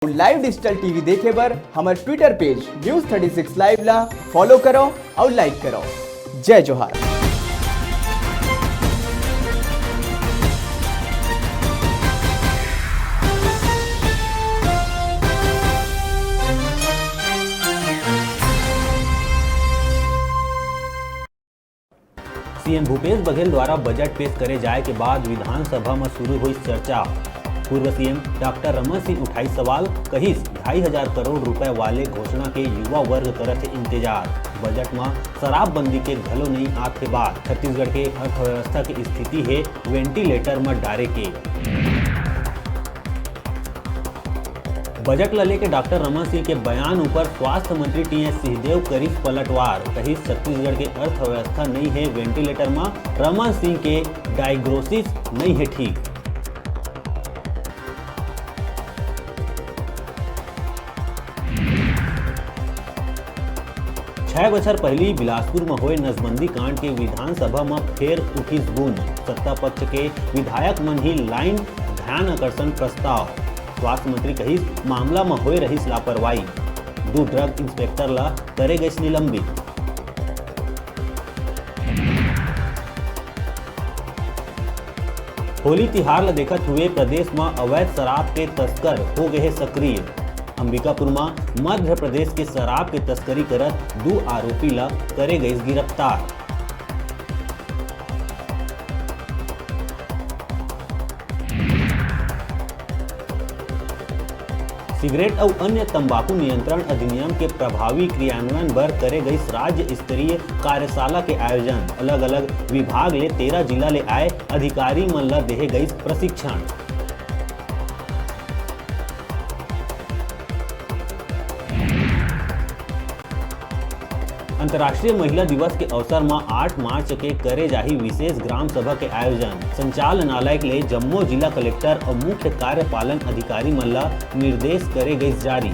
Live digital TV देखे बर हमार ट्विटर पेज न्यूज 36 लाइव ला फॉलो करो और लाइक करो। जय जोहार। सीएम भूपेश बघेल द्वारा बजट पेश करे जाए के बाद विधानसभा में शुरू हुई चर्चा। पूर्व सीएम डॉक्टर रमन सिंह उठाई सवाल, कहिस 2,500 करोड़ रुपए वाले घोषणा के युवा वर्ग करत है इंतजार। बजट में शराबबंदी के घलो नहीं आत के बाद छत्तीसगढ़ के अर्थव्यवस्था की स्थिति है वेंटिलेटर में डारे के। बजट ला लेके डॉक्टर रमन सिंह के बयान ऊपर स्वास्थ्य मंत्री टी.एस. सिंहदेव करिस पलटवार, कहिस छत्तीसगढ़ के अर्थव्यवस्था नहीं है वेंटिलेटर में, रमन सिंह के डायग्नोसिस नहीं है ठीक। छह बछर पहली बिलासपुर में हुए नसबंदी कांड के विधानसभा में फिर उठिस बूंद। सत्ता पक्ष के विधायक मन ही लाइन ध्यान आकर्षण प्रस्ताव। स्वास्थ्य मंत्री कहिस मामला में हुए रहिस लापरवाही। 2 ड्रग इंस्पेक्टर ला करे गइस निलंबित। होली तिहार ला देखत हुए प्रदेश में अवैध शराब के तस्कर हो गए सक्रिय। अंबिकापुर में मध्य प्रदेश के शराब के तस्करी करत 2 आरोपी ला करे गए गिरफ्तार। सिगरेट और अन्य तंबाकू नियंत्रण अधिनियम के प्रभावी क्रियान्वयन बर करे गई राज्य स्तरीय कार्यशाला के आयोजन। अलग अलग विभाग ले 13 जिला ले आए अधिकारी मन ला देहे गई प्रशिक्षण। अंतर्राष्ट्रीय महिला दिवस के अवसर में 8 मार्च के करे जाही विशेष ग्राम सभा के आयोजन। संचालनालय ले जम्मू जिला कलेक्टर और मुख्य कार्यपालन अधिकारी मन ला निर्देश करे गए जारी।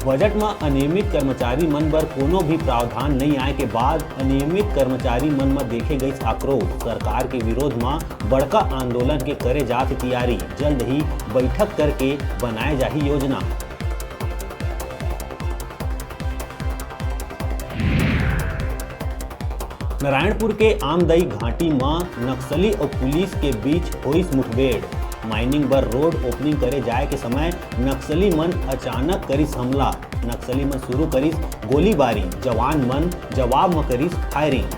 बजट में अनियमित कर्मचारी मन बर कोनो भी प्रावधान नहीं आए के बाद अनियमित कर्मचारी मन में देखे गई आक्रोश। सरकार के विरोध में बड़का आंदोलन के करे जात तैयारी। जल्द ही बैठक करके बनाए जाही योजना। नारायणपुर के आमदई घाटी में नक्सली और पुलिस के बीच हुई मुठभेड़। माइनिंग बर रोड ओपनिंग करे जाए के समय नक्सली मन अचानक करिस हमला। नक्सली मन शुरू करिस गोलीबारी, जवान मन जवाब में करिस फायरिंग।